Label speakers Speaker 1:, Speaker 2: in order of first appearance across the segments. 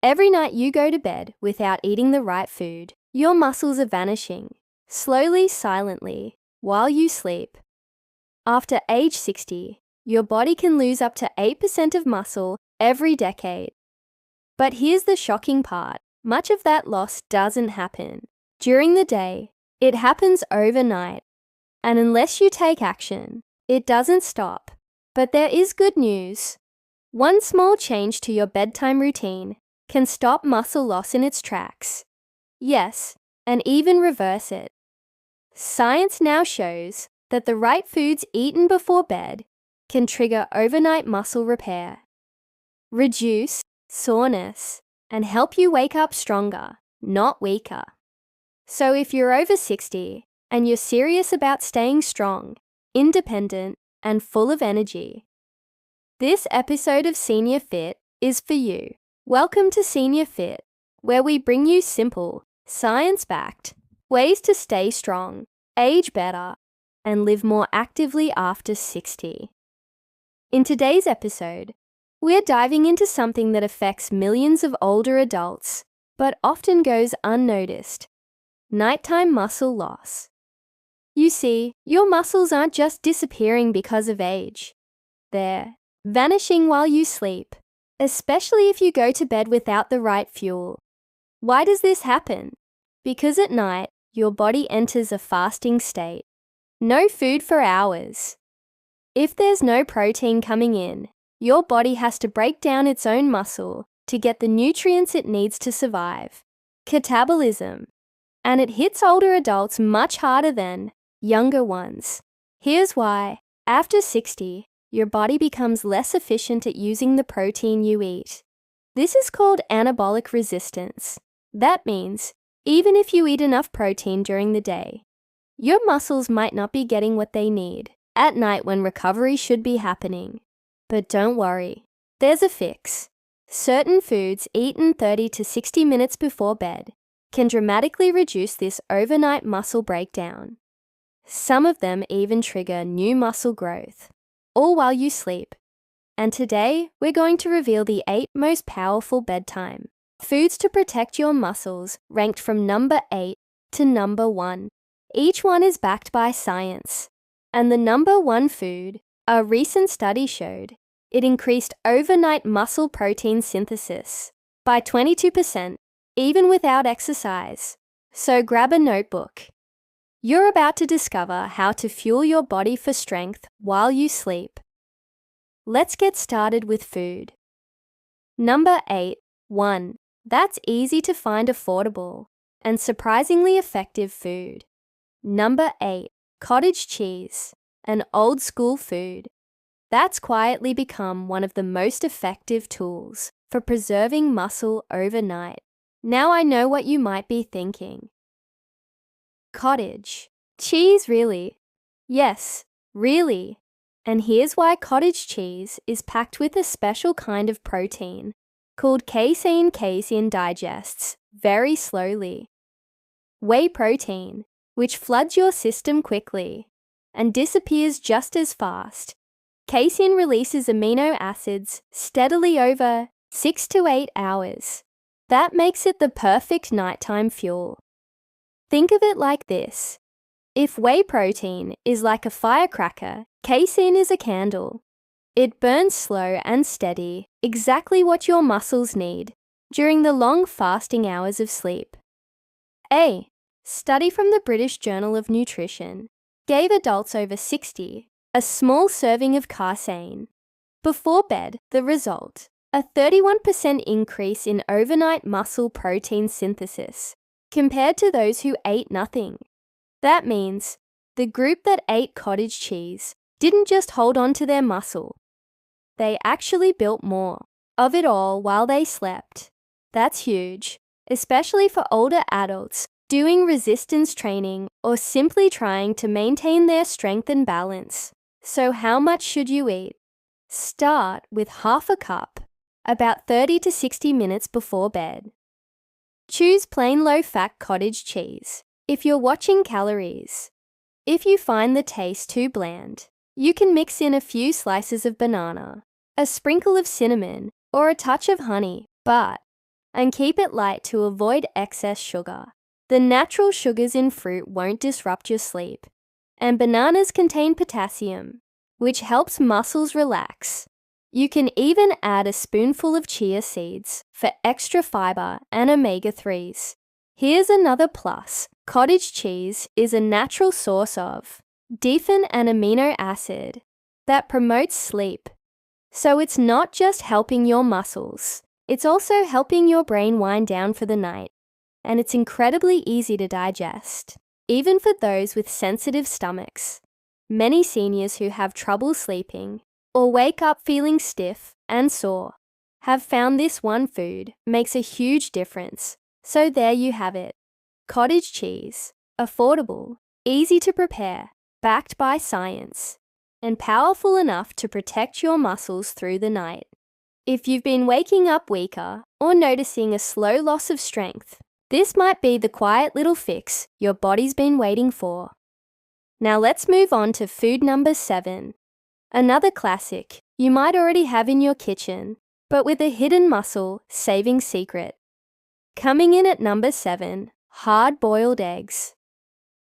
Speaker 1: Every night you go to bed without eating the right food, your muscles are vanishing, slowly, silently, while you sleep. After age 60, your body can lose up to 8% of muscle every decade. But here's the shocking part. Much of that loss doesn't happen during the day. It happens overnight. And unless you take action, it doesn't stop. But there is good news. One small change to your bedtime routine can stop muscle loss in its tracks. Yes, and even reverse it. Science now shows that the right foods eaten before bed can trigger overnight muscle repair, reduce soreness, and help you wake up stronger, not weaker. So if you're over 60 and you're serious about staying strong, independent, and full of energy, this episode of Senior Fit is for you. Welcome to Senior Fit, where we bring you simple, science-backed ways to stay strong, age better, and live more actively after 60. In today's episode, we're diving into something that affects millions of older adults, but often goes unnoticed: nighttime muscle loss. You see, your muscles aren't just disappearing because of age. They're vanishing while you sleep, especially if you go to bed without the right fuel. Why does this happen? Because at night, your body enters a fasting state. No food for hours. If there's no protein coming in, your body has to break down its own muscle to get the nutrients it needs to survive. Catabolism. And it hits older adults much harder than younger ones. Here's why. After 60, your body becomes less efficient at using the protein you eat. This is called anabolic resistance. That means, even if you eat enough protein during the day, your muscles might not be getting what they need at night when recovery should be happening. But don't worry, there's a fix. Certain foods eaten 30 to 60 minutes before bed can dramatically reduce this overnight muscle breakdown. Some of them even trigger new muscle growth, all while you sleep. And today, we're going to reveal the 8 most powerful bedtime foods to protect your muscles, ranked from number 8 to number 1. Each one is backed by science. And the number 1 food, a recent study showed, it increased overnight muscle protein synthesis by 22%, even without exercise. So grab a notebook. You're about to discover how to fuel your body for strength while you sleep. Let's get started with food. Number 8, 1. That's easy to find, affordable, and surprisingly effective food. Number 8, cottage cheese, an old school food. That's quietly become one of the most effective tools for preserving muscle overnight. Now I know what you might be thinking. Cottage cheese, really? Yes, really. And here's why. Cottage cheese is packed with a special kind of protein called casein. Casein digests very slowly. Whey protein, which floods your system quickly and disappears just as fast. Casein releases amino acids steadily over 6 to 8 hours. That makes it the perfect nighttime fuel. Think of it like this. If whey protein is like a firecracker, casein is a candle. It burns slow and steady, exactly what your muscles need during the long fasting hours of sleep. A study from the British Journal of Nutrition gave adults over 60 a small serving of casein before bed. The result: a 31% increase in overnight muscle protein synthesis compared to those who ate nothing. That means the group that ate cottage cheese didn't just hold on to their muscle. They actually built more of it all while they slept. That's huge, especially for older adults doing resistance training or simply trying to maintain their strength and balance. So how much should you eat? Start with half a cup, about 30 to 60 minutes before bed. Choose plain low-fat cottage cheese if you're watching calories. If you find the taste too bland, you can mix in a few slices of banana, a sprinkle of cinnamon, or a touch of honey. But and keep it light to avoid excess sugar. The natural sugars in fruit won't disrupt your sleep. And bananas contain potassium, which helps muscles relax. You can even add a spoonful of chia seeds for extra fiber and omega-3s. Here's another plus. Cottage cheese is a natural source of DFN, an amino acid that promotes sleep. So it's not just helping your muscles, it's also helping your brain wind down for the night. And it's incredibly easy to digest, even for those with sensitive stomachs. Many seniors who have trouble sleeping or wake up feeling stiff and sore have found this one food makes a huge difference. So there you have it. Cottage cheese, affordable, easy to prepare, backed by science, and powerful enough to protect your muscles through the night. If you've been waking up weaker or noticing a slow loss of strength, this might be the quiet little fix your body's been waiting for. Now let's move on to food number 7. Another classic you might already have in your kitchen, but with a hidden muscle-saving secret. Coming in at number 7, hard-boiled eggs.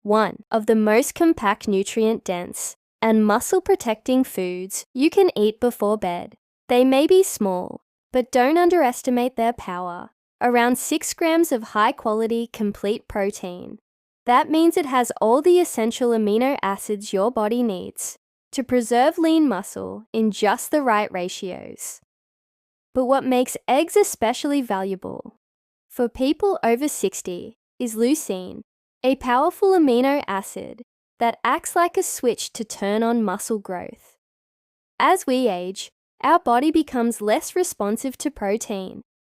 Speaker 1: One of the most compact, nutrient-dense, and muscle-protecting foods you can eat before bed. They may be small, but don't underestimate their power. Around 6 grams of high-quality, complete protein. That means it has all the essential amino acids your body needs to preserve lean muscle in just the right ratios. But what makes eggs especially valuable for people over 60 is leucine, a powerful amino acid that acts like a switch to turn on muscle growth. As we age, our body becomes less responsive to protein,